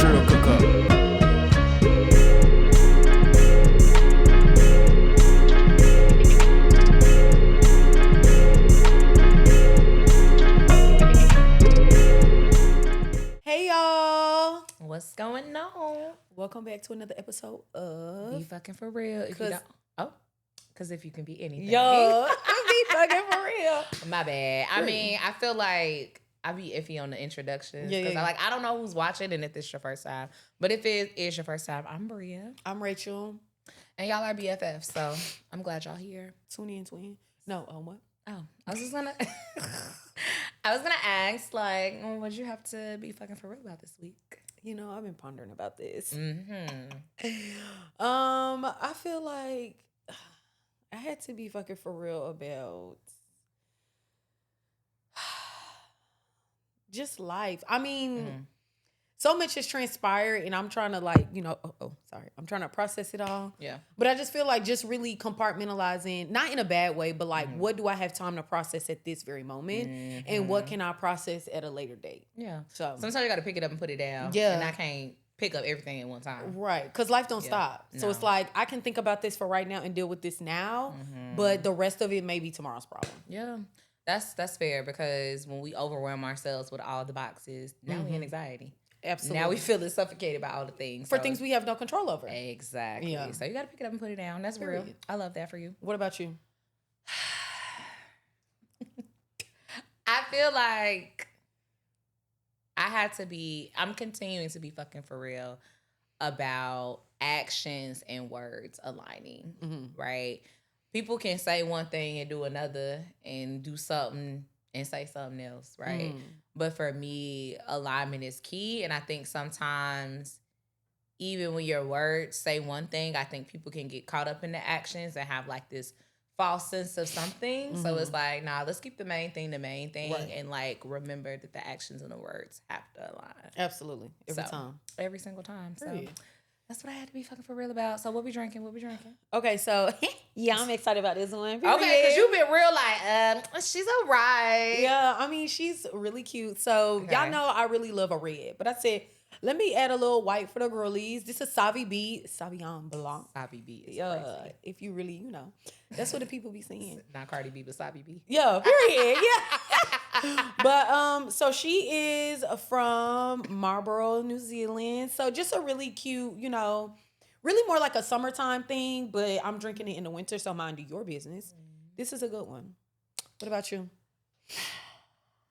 Trill cook up. Hey y'all, What's going on? welcome back to another episode of Be fucking for real. If you don't, because if you can be anything. Yo, be fucking for real. My bad. I mean, I feel like I be iffy on the introductions because I don't know who's watching and if this is your first time. But if it is your first time, I'm Bria I'm Rachel. and y'all are BFFs, so I'm glad y'all here. Tune in, twin. No, what? Oh, I was just gonna, I was gonna ask like, what'd you have to be fucking for real about this week? You know, I've been pondering about this. Mm-hmm. I feel like I had to be fucking for real about just life. I mean, so much has transpired, and I'm trying to I'm trying to process it all. Yeah. But I just feel like just really compartmentalizing, not in a bad way, but like, what do I have time to process at this very moment, and what can I process at a later date? Yeah. So sometimes you got to pick it up and put it down. Yeah. And I can't pick up everything at one time. Right, because life don't stop. So it's like I can think about this for right now and deal with this now, but the rest of it may be tomorrow's problem. Yeah, that's fair because when we overwhelm ourselves with all the boxes, now we in anxiety. Absolutely. Now we feeling suffocated by all the things. For things we have no control over. Exactly. Yeah. So you got to pick it up and put it down. That's real. I love that for you. What about you? I feel like I'm continuing to be fucking for real about actions and words aligning, right? People can say one thing and do another and do something and say something else, right? But for me, alignment is key. And I think sometimes even when your words say one thing, I think people can get caught up in the actions and have like this false sense of something. So it's like, nah, let's keep the main thing right. And like remember that the actions and the words have to align. Absolutely. Every single time. Period. So that's what I had to be fucking for real about. So what we drinking? Okay, so yeah, I'm excited about this one. Period. Okay, because you've been real like, she's all right. Yeah, I mean, she's really cute. So y'all know I really love a red. But I said, let me add a little white for the girlies. This is Sauvignon Blanc. Sabi B is Yeah, crazy. if you really, that's what the people be saying. Not Cardi B, but Sabi B. Yeah, period. Yeah. But so she is from Marlborough, New Zealand. So just a really cute, really more like a summertime thing, but I'm drinking it in the winter, so mind your business. This is a good one. What about you?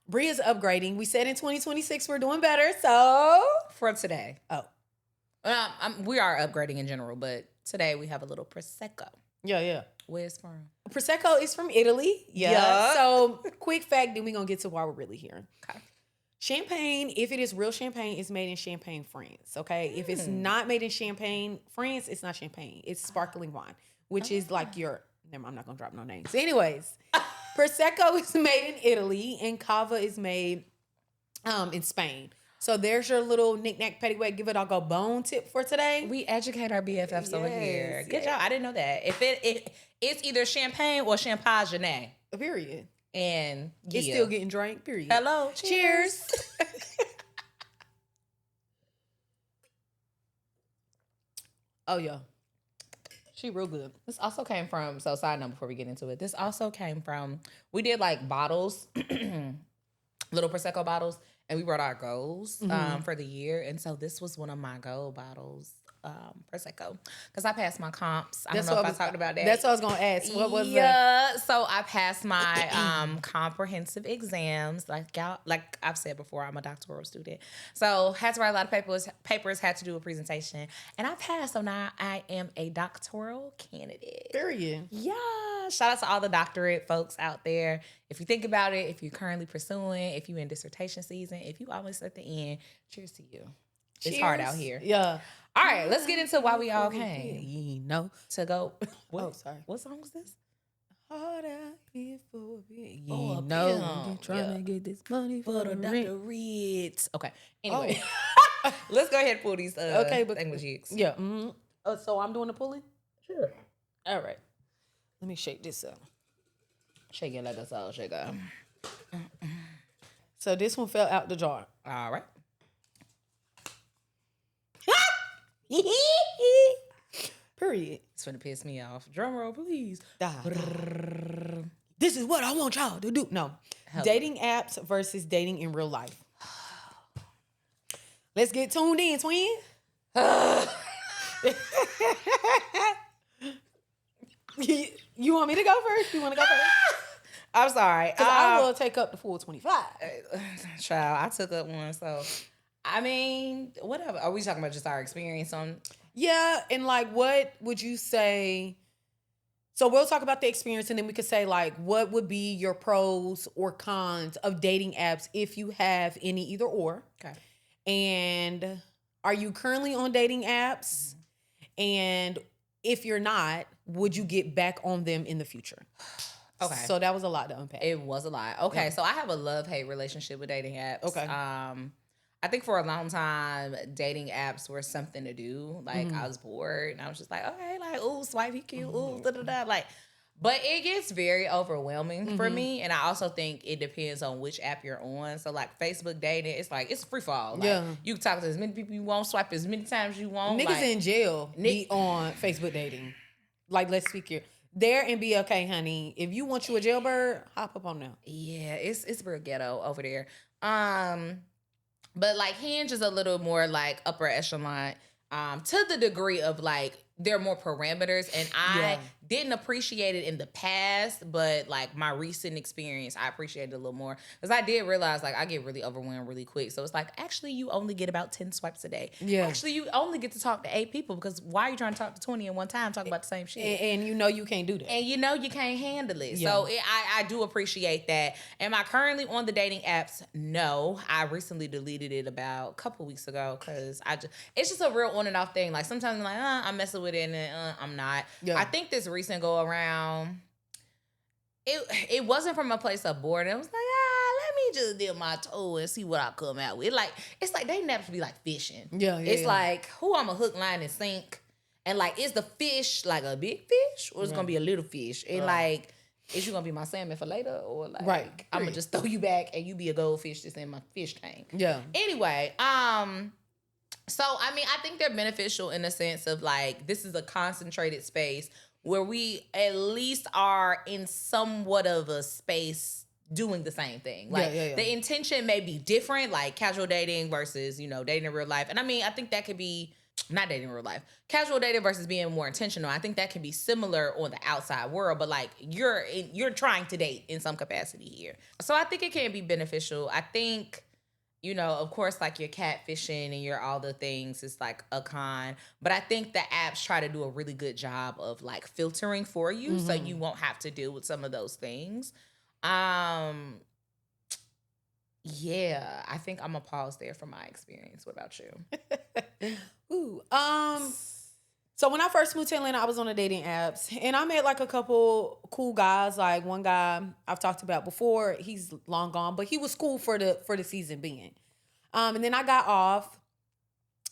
Bria's upgrading. We said in 2026 we're doing better, so For today. Oh. We are upgrading in general, but today we have a little Prosecco. Yeah. Where's from? Prosecco is from Italy. Yeah. So quick fact, then we're going to get to why we're really here. Okay. Champagne, if it is real champagne, is made in Champagne, France. Okay. If it's not made in Champagne, France, it's not champagne. It's sparkling wine, which is like I'm not going to drop no names. Anyways, Prosecco is made in Italy and Cava is made in Spain. So there's your little knick-knack, paddywhack, give it all go bone tip for today. We educate our BFFs over here. Good job. I didn't know that. If it's either champagne or champagne. Period. And it's still getting drank. Period. Hello. Cheers. Oh, yeah. She real good. This also came from, so side note before we get into it, this also came from, we did like bottles, little Prosecco bottles, and we wrote our goals for the year. And so this was one of my goal bottles, Prosecco, because I passed my comps. I don't know if I talked about that. That's what I was going to ask. What was that? Yeah, so I passed my comprehensive exams. Like I've said before, I'm a doctoral student. So had to write a lot of papers, had to do a presentation. And I passed, so now I am a doctoral candidate. Period. Yeah. Shout out to all the doctorate folks out there. If you think about it, if you're currently pursuing, if you're in dissertation season, if you almost at the end, cheers to you. It's hard out here. Yeah. All right, let's get into why we all came. To go. What? Oh, sorry. What song was this? Hard out here for a bit. You trying to get this money for the doctorates. Okay. Anyway, let's go ahead and pull these English jigs. Yeah. So I'm doing the pulling? Sure. All right. Let me shake this up. Shake it like a salt shaker. So this one fell out the jar. All right. Period. It's gonna piss me off. Drum roll, please. This is what I want y'all to do. No. Hello. Dating apps versus dating in real life. Let's get tuned in, twin. You want me to go first? You want to go first? I'm sorry. Because I will take up the full 25. Child, I took up one. So, I mean, whatever. Are we talking about just our experience on? Yeah, and like, what would you say? So we'll talk about the experience, and then we could say like, what would be your pros or cons of dating apps if you have any, either or? Okay. And are you currently on dating apps? And if you're not, would you get back on them in the future? Okay. So that was a lot to unpack. It was a lot. Okay, Yeah. so I have a love-hate relationship with dating apps. Okay. I think for a long time, dating apps were something to do. Like, I was bored, and I was just like, okay, like, ooh, swipe, he cute, ooh, da-da-da. Like, but it gets very overwhelming for me, and I also think it depends on which app you're on. So, like, Facebook dating, it's like, it's free for all. Like, Yeah. you can talk to as many people you want, swipe as many times you want. Niggas like, in jail be on Facebook dating. Like, let's speak here. There and be okay, honey. If you want you a jailbird, hop up on them. Yeah, it's real ghetto over there. But like Hinge is a little more like upper echelon, to the degree of like there are more parameters, and I didn't appreciate it in the past, but like my recent experience, I appreciate it a little more because I did realize like I get really overwhelmed really quick. So it's like, actually, you only get about 10 swipes a day. Yeah. Actually, you only get to talk to 8 people because why are you trying to talk to 20 at one time, talk about the same shit? And you know you can't do that. And you know you can't handle it. Yeah. So I do appreciate that. Am I currently on the dating apps? No. I recently deleted it about a couple weeks ago because it's just a real on and off thing. Like sometimes I'm like, I'm messing with it, and then I'm not. Yeah. I think this recent go around, it wasn't from a place of boredom. It was like, let me just dip my toe and see what I come out with. Like, it's like dating apps be like fishing. Yeah. It's like, who I'm a hook, line, and sink. And like, is the fish like a big fish or is it gonna be a little fish? And like, is you gonna be my salmon for later, or like I'm gonna just throw you back and you be a goldfish that's in my fish tank? Yeah. Anyway, so I mean, I think they're beneficial in the sense of like this is a concentrated space where we at least are in somewhat of a space doing the same thing. Like the intention may be different, like casual dating versus, dating in real life. And I mean, I think that could be not dating in real life. Casual dating versus being more intentional. I think that can be similar on the outside world, but like you're trying to date in some capacity here. So I think it can be beneficial. I think, of course, like your catfishing and your all the things is like a con, but I think the apps try to do a really good job of like filtering for you so you won't have to deal with some of those things. Yeah, I think I'm gonna pause there for my experience. What about you? Ooh, so when I first moved to Atlanta, I was on the dating apps, and I met like a couple cool guys. Like one guy I've talked about before, he's long gone, but he was cool for the season being. And then I got off,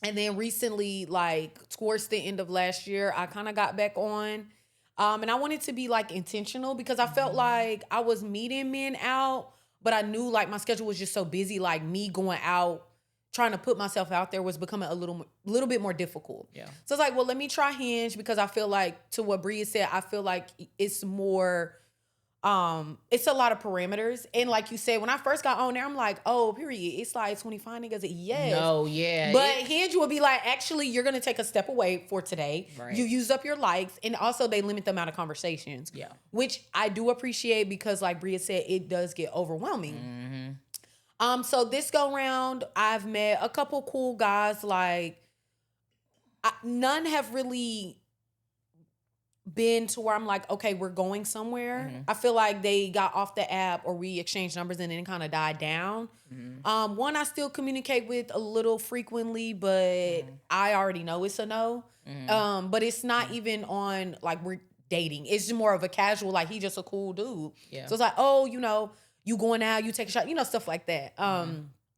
and then recently, like towards the end of last year, I kind of got back on. And I wanted to be like intentional because I felt like I was meeting men out, but I knew like my schedule was just so busy. Like me going out, trying to put myself out there was becoming a little bit more difficult. Yeah. So it's like, well, let me try Hinge because I feel like, to what Bria said, I feel like it's more, it's a lot of parameters. And like you said, when I first got on there, I'm like, oh, period. It's like 25 niggas. Yes. No, yeah. But Hinge will be like, actually, you're going to take a step away for today. Right. You use up your likes. And also they limit the amount of conversations. Yeah. Which I do appreciate because like Bria said, it does get overwhelming. So this go round, I've met a couple cool guys. Like, none have really been to where I'm like, okay, we're going somewhere. I feel like they got off the app or we exchanged numbers and then kind of died down. One I still communicate with a little frequently, but I already know it's a no. But it's not even on like we're dating. It's just more of a casual, like he just a cool dude. Yeah. So it's like, oh, you going out, you take a shot, stuff like that.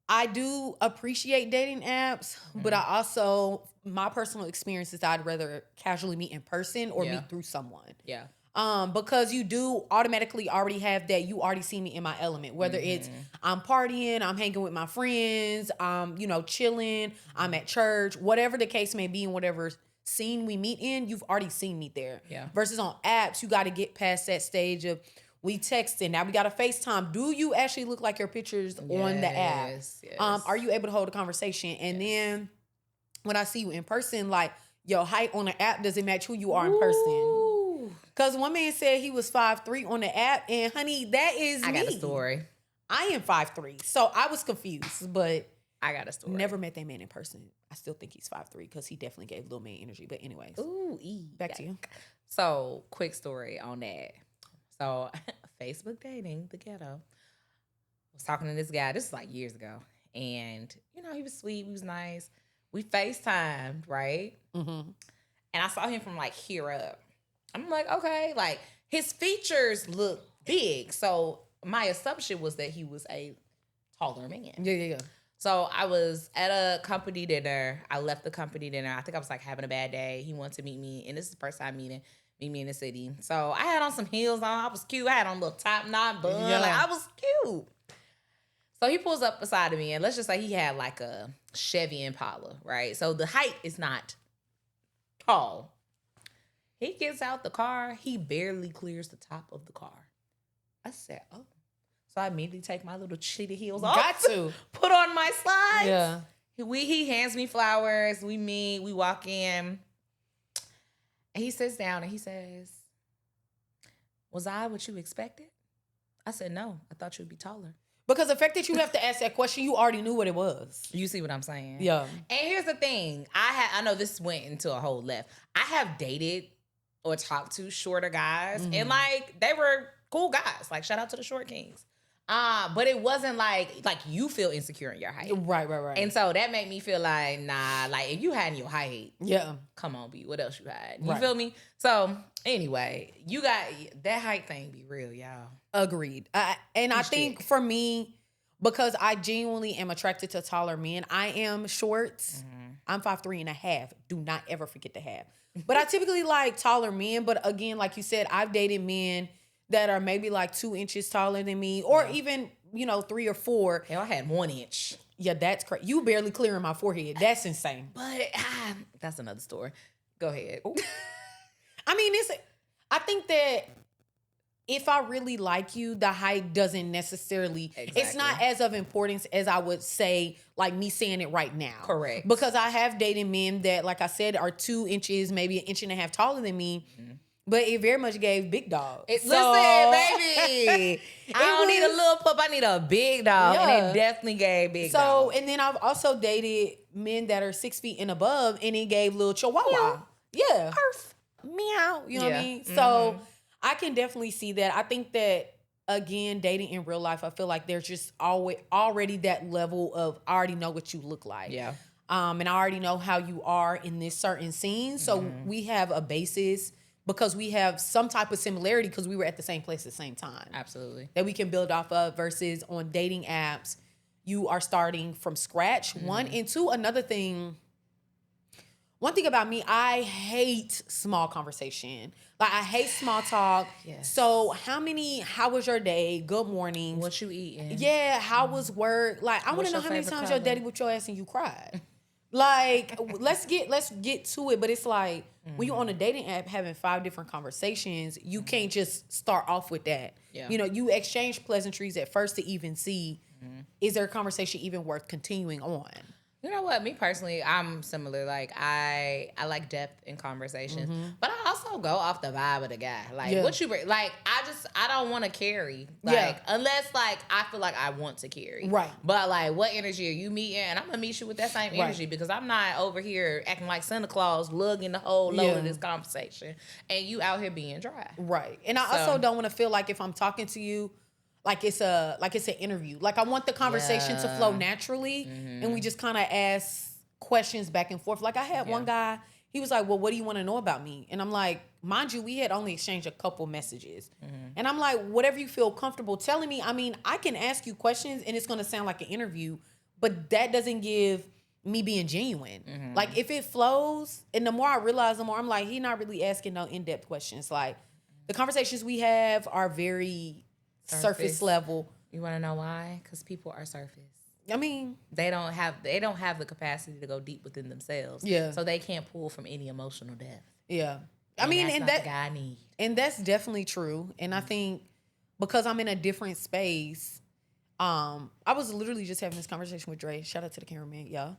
I do appreciate dating apps, but I also, my personal experience is I'd rather casually meet in person or meet through someone. Yeah. Because you do automatically already have that, you already see me in my element, whether it's I'm partying, I'm hanging with my friends, I'm, chilling, I'm at church, whatever the case may be in whatever scene we meet in, you've already seen me there. Yeah. Versus on apps, you got to get past that stage of we texting, now we got to FaceTime. Do you actually look like your pictures on the app? Yes. Are you able to hold a conversation? And then when I see you in person, like your height on the app doesn't match who you are in person. Because one man said he was 5'3" on the app, and honey, that is me. I got a story. I am 5'3", so I was confused, but I got a story. Never met that man in person. I still think he's 5'3" because he definitely gave little man energy. But anyways, back to you. So, quick story on that. So, Facebook dating, the ghetto. Was talking to this guy. This is like years ago. And, you know, he was sweet. He was nice. We FaceTimed, right? Mm-hmm. And I saw him from like here up. I'm like, okay. Like, his features look big. So, my assumption was that he was a taller man. Yeah. So I was at a company dinner. I left the company dinner. I think I was like having a bad day. He wanted to meet me, and this is the first time meet me in the city. So I had on some heels on. I was cute. I had on a little top knot bun. Yeah. Like I was cute. So he pulls up beside of me, and let's just say he had like a Chevy Impala, right? So the height is not tall. He gets out the car. He barely clears the top of the car. I said, oh. So I immediately take my little cheetah heels off. Got to. Put on my slides. Yeah. He hands me flowers. We meet. We walk in. And he sits down and he says, was I what you expected? I said, no. I thought you'd be taller. Because the fact that you have to ask that question, you already knew what it was. You see what I'm saying? Yeah. And here's the thing. I know this went into a whole left. I have dated or talked to shorter guys. Mm-hmm. And like, they were cool guys. Like, shout out to the short kings. But it wasn't like you feel insecure in your height. Right. And so that made me feel like, nah, like if you had your height, yeah, come on, B, what else you had? You right. feel me? So anyway, you got that height thing be real, y'all. Agreed. I think for me, because I genuinely am attracted to taller men, I am short. Mm-hmm. I'm 5'3.5". Do not ever forget the half. But I typically like taller men. But again, like you said, I've dated men that are maybe like 2 inches taller than me, or even, 3 or 4. Hell, I had 1 inch. Yeah, that's crazy. You barely clearing my forehead. That's insane. But that's another story. Go ahead. I mean, I think that if I really like you, the height doesn't necessarily, It's not as of importance as I would say, like me saying it right now. Correct. Because I have dated men that, like I said, are 2 inches, maybe 1.5 inches taller than me. Mm-hmm. But it very much gave big dog. Listen, baby. I don't need a little pup. I need a big dog. Yeah. And it definitely gave big dog. And then I've also dated men that are 6 feet and above, and it gave little chihuahua. Yeah. Perf. Meow. You know what I mean? Mm-hmm. So I can definitely see that. I think that, again, dating in real life, I feel like there's just already that level of I already know what you look like. Yeah. And I already know how you are in this certain scene. So we have a basis because we have some type of similarity because we were at the same place at the same time. Absolutely. That we can build off of versus on dating apps, you are starting from scratch. One. And two, one thing about me, I hate small conversation. Like, I hate small talk. Yes. So how was your day? Good morning. What you eating? Yeah, how was work? Like, I want to know how many times your daddy whipped your ass and you cried. Like, let's get to it. But it's like, when you're on a dating app having 5 different conversations, you can't just start off with that. Yeah. You exchange pleasantries at first to even see, is there a conversation even worth continuing on? You know what? Me personally, I'm similar. Like, I like depth in conversations, but I also go off the vibe of the guy. Like, what you bring? Like, I don't want to carry. Like, unless like I feel like I want to carry. Right. But like, what energy are you meeting? And I'm gonna meet you with that same energy because I'm not over here acting like Santa Claus, lugging the whole load of this conversation, and you out here being dry. Right. And I also don't want to feel like if I'm talking to you, like it's an interview. Like, I want the conversation to flow naturally, and we just kind of ask questions back and forth. Like, I had one guy, he was like, well, what do you want to know about me? And I'm like, mind you, we had only exchanged a couple messages. And I'm like, whatever you feel comfortable telling me. I mean, I can ask you questions and it's going to sound like an interview, but that doesn't give me being genuine. Like, if it flows, and the more I realize, the more I'm like, he's not really asking no in-depth questions. Like, the conversations we have are very surface level. You want to know why? Because people are surface. I mean, They don't have the capacity to go deep within themselves. Yeah. So they can't pull from any emotional depth. yeah. I And mean, that's and not the guy I need. and that's definitely true. And I think because I'm in a different space, I was literally just having this conversation with Dre. Shout out to the cameraman, y'all.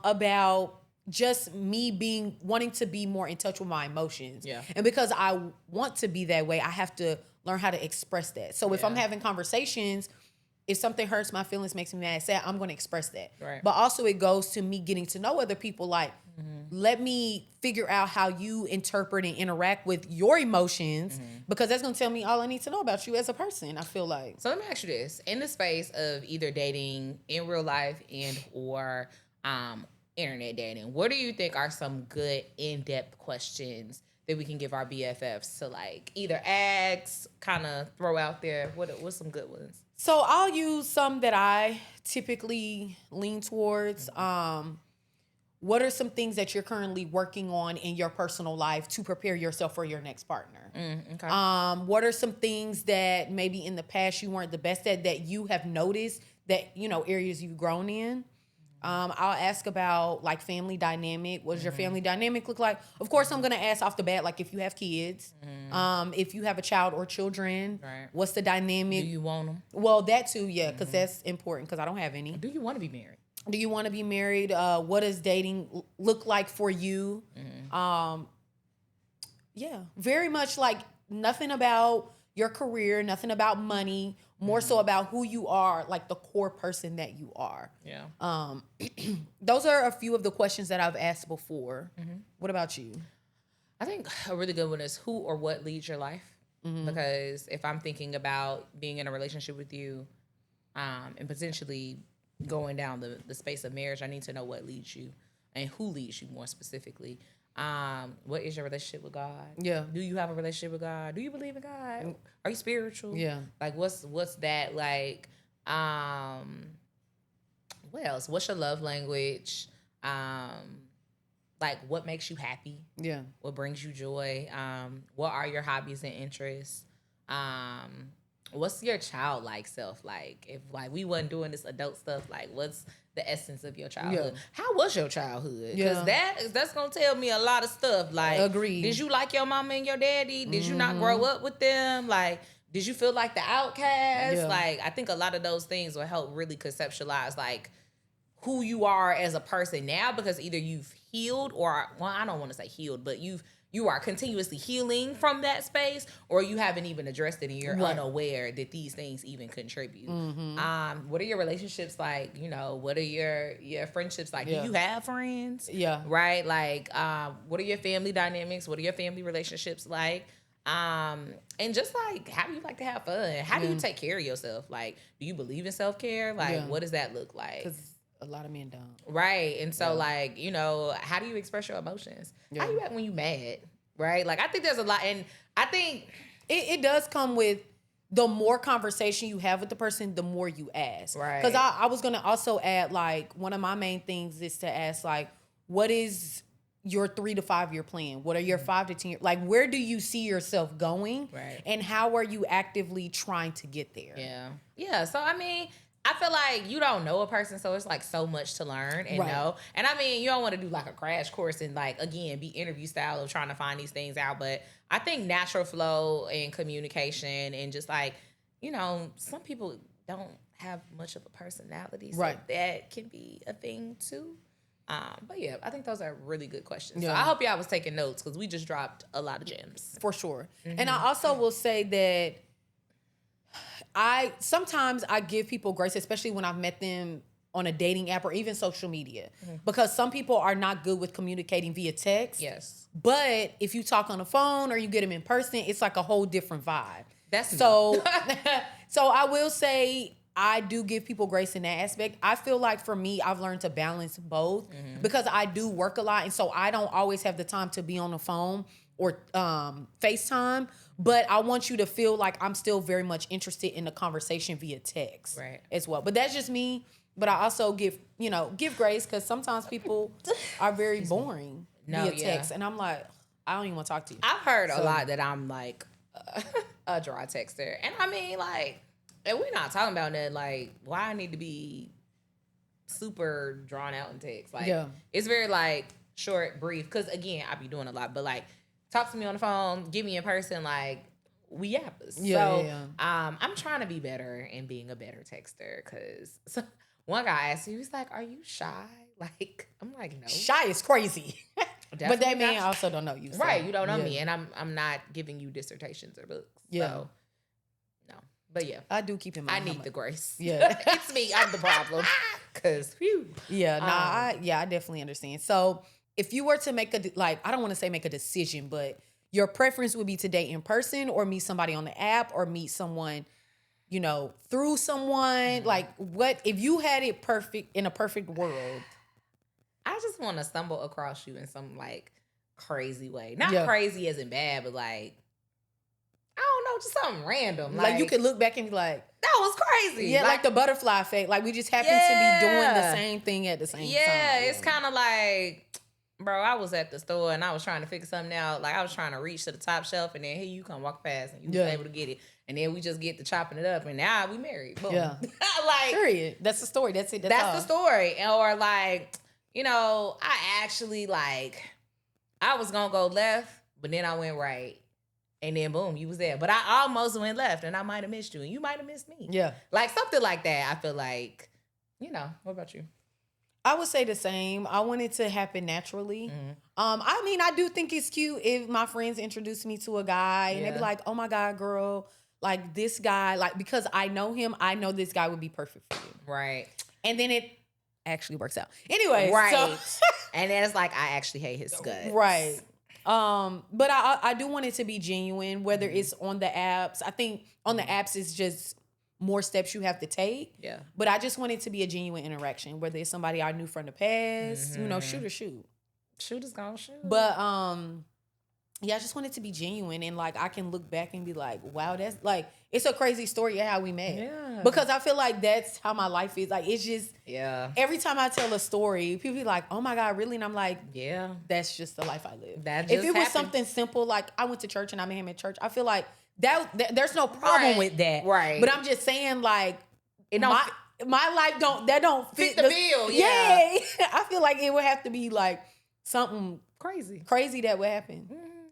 About just me wanting to be more in touch with my emotions. Yeah. And because I want to be that way, I have to learn how to express that. So if I'm Yeah. having conversations, if something hurts my feelings, makes me mad, sad, I'm going to express that. Right. But also it goes to me getting to know other people. Like, let me figure out how you interpret and interact with your emotions, because that's going to tell me all I need to know about you as a person, I feel like. So let me ask you this. In the space of either dating in real life and or internet dating, what do you think are some good in-depth questions that we can give our BFFs to like either ask, kind of throw out there? What's some good ones? So I'll use some that I typically lean towards. What are some things that you're currently working on in your personal life to prepare yourself for your next partner? Okay. What are some things that maybe in the past you weren't the best at that you have noticed that, areas you've grown in? I'll ask about like family dynamic. What does your family dynamic look like? Of course, I'm gonna ask off the bat, like if you have kids, if you have a child or children, Right. what's the dynamic? Do you want them? Well, that too, yeah, because that's important. Because I don't have any. Do you want to be married? Do you want to be married? What does dating look like for you? Yeah, very much like nothing about your career, nothing about money, more so about who you are, like the core person that you are. Yeah. Those are a few of the questions that I've asked before. What about you? I think a really good one is who or what leads your life. Because if I'm thinking about being in a relationship with you, and potentially going down the space of marriage, I need to know what leads you and who leads you more specifically. What is your relationship with God? Yeah. Do you have a relationship with God? Do you believe in God? Are you spiritual? Yeah. Like what's that like? What else? What's your love language? Like what makes you happy? Yeah. What brings you joy? What are your hobbies and interests? What's your childlike self like? If like we wasn't doing this adult stuff, like what's the essence of your childhood? Yeah. How was your childhood? Yeah. Because that's gonna tell me a lot of stuff. Like, Agreed. did you like your mama and your daddy? Did you not grow up with them? Like, did you feel like the outcast? Yeah. Like, I think a lot of those things will help really conceptualize like who you are as a person now, because either you've healed or, well, I don't want to say healed, but you are continuously healing from that space, or you haven't even addressed it and you're unaware that these things even contribute. What are your relationships like? What are your friendships like? Yeah. Do you have friends? Yeah. Right? Like, what are your family dynamics? What are your family relationships like? And just like, how do you like to have fun? How do you take care of yourself? Like, do you believe in self-care? Like, what does that look like? Because a lot of men don't. Right. And so like, how do you express your emotions? Yeah. How you act when you mad? Right? Like I think there's a lot, and I think It does come with the more conversation you have with the person, the more you ask. Right. Because I was going to also add, like, one of my main things is to ask, like, what is your 3 to 5 year plan? What are your 5 to 10 year, like, where do you see yourself going? Right. And how are you actively trying to get there? Yeah. Yeah. So I mean, I feel like you don't know a person, so it's like so much to learn and know. And I mean, you don't want to do like a crash course and like, again, be interview style of trying to find these things out. But I think natural flow and communication and just like, some people don't have much of a personality. So that can be a thing too. But yeah, I think those are really good questions. Yeah. So I hope y'all was taking notes because we just dropped a lot of gems. For sure. And I also will say that I sometimes give people grace, especially when I've met them on a dating app or even social media, because some people are not good with communicating via text. Yes. But if you talk on the phone or you get them in person, it's like a whole different vibe. That's so. So I will say I do give people grace in that aspect. I feel like for me, I've learned to balance both because I do work a lot, and so I don't always have the time to be on the phone or FaceTime. But I want you to feel like I'm still very much interested in the conversation via text as well. But that's just me. But I also give grace because sometimes people are very boring via text. And I'm like, I don't even want to talk to you. I've heard a lot that I'm like a dry texter. And I mean, like, and we're not talking about that, like, why I need to be super drawn out in text. Like, Yeah. it's very like short, brief. Because again, I be doing a lot, but like, talk to me on the phone, get me in person, like we yappers. Yeah, So yeah. I'm trying to be better and being a better texter. Because one guy asked me, he was like, "Are you shy?" Like, I'm like, no. Shy is crazy. But that Definitely man not. also don't know you. So, Right, you don't know yeah. me, and I'm not giving you dissertations or books. Yeah. So, no. But yeah, I do keep in mind. I need the grace. Yeah. It's me. I'm the problem. Cause whew. Yeah, I definitely understand. So if you were to make I don't want to say make a decision, but your preference would be to date in person or meet somebody on the app or meet someone, through someone. Like, what if you had it perfect in a perfect world? I just want to stumble across you in some like crazy way. Not Yeah. crazy as in bad, but like, I don't know, just something random. Like you could look back and be like, that was crazy. yeah, like the butterfly effect. Like we just happen to be doing the same thing at the same time. Yeah, it's kind of like, bro, I was at the store and I was trying to figure something out. Like I was trying to reach to the top shelf, and then here you come walk past and you was able to get it. And then we just get to chopping it up, and now we married. Boom. Yeah. Like, period. That's the story. That's it. That's the story. Or like, I actually like, I was gonna go left, but then I went right. And then boom, you was there. But I almost went left, and I might have missed you, and you might have missed me. Yeah. Like something like that. I feel like, what about you? I would say the same. I want it to happen naturally. I mean, I do think it's cute if my friends introduce me to a guy and they be like, "Oh my God, girl, like this guy, like because I know him, I know this guy would be perfect for you." Right. And then it actually works out. Anyway, right. And then it's like, I actually hate his guts. Right. But I do want it to be genuine, whether it's on the apps. I think on the apps it's just more steps you have to take. Yeah. But I just want it to be a genuine interaction, whether it's somebody I knew from the past, shoot or shoot. Shoot is gonna shoot. But yeah, I just want it to be genuine, and like I can look back and be like, wow, that's like, it's a crazy story of how we met. Yeah. Because I feel like that's how my life is. Like it's just every every time I tell a story, people be like, "Oh my God, really?" And I'm like, yeah, that's just the life I live. That if just it was happened. something simple, like I went to church and I met him at church, I feel like that there's no problem with that. Right. But I'm just saying, like, it don't my life don't fit the bill. Yeah. I feel like it would have to be like something crazy that would happen.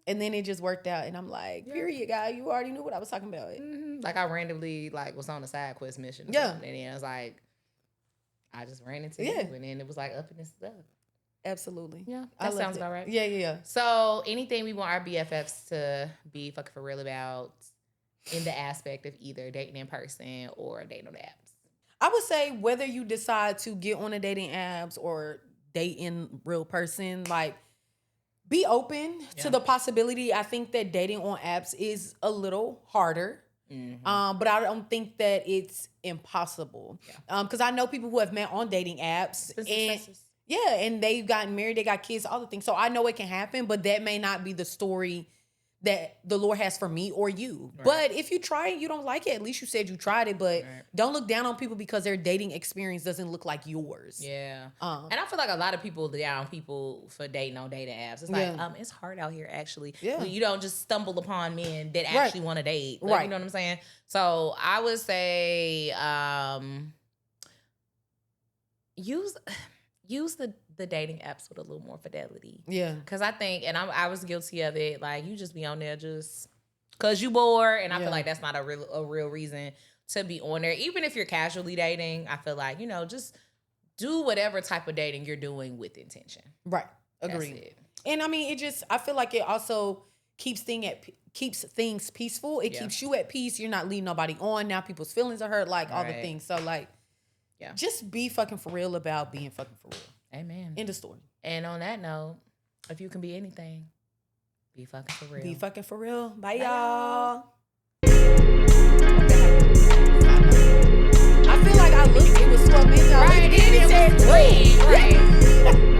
And then it just worked out, and I'm like, period, guy. You already knew what I was talking about. Like I randomly was on a side quest mission. Yeah. And then I was like, I just ran into you, and then it was like up and it's up. Absolutely. Yeah, that sounds about right. Yeah. So anything we want our BFFs to be fucking for real about in the aspect of either dating in person or dating on the apps? I would say whether you decide to get on the dating apps or date in real person, like, be open to the possibility. I think that dating on apps is a little harder. But I don't think that it's impossible. Because I know people who have met on dating apps and they've gotten married, they got kids, all the things. So I know it can happen, but that may not be the story that the Lord has for me or you. Right. But if you try it, you don't like it, at least you said you tried it. But don't look down on people because their dating experience doesn't look like yours. Yeah. And I feel like a lot of people down people for dating on dating apps. It's like, it's hard out here actually. Yeah. You don't just stumble upon men that actually want to date. Like, you know what I'm saying? So I would say use the dating apps with a little more fidelity. Yeah. Because I think, and I was guilty of it, like you just be on there just because you bored. And I feel like that's not a real reason to be on there. Even if you're casually dating, I feel like, just do whatever type of dating you're doing with intention. Right. Agreed. And I mean, I feel like it also keeps things peaceful. It keeps you at peace. You're not leading nobody on. Now people's feelings are hurt, like all the things. So like, just be fucking for real about being fucking for real. Amen. End of story. And on that note, if you can be anything, be fucking for real. Be fucking for real. Bye, y'all. I feel like I looked, it was 12 minutes. Right, and it was green. Right.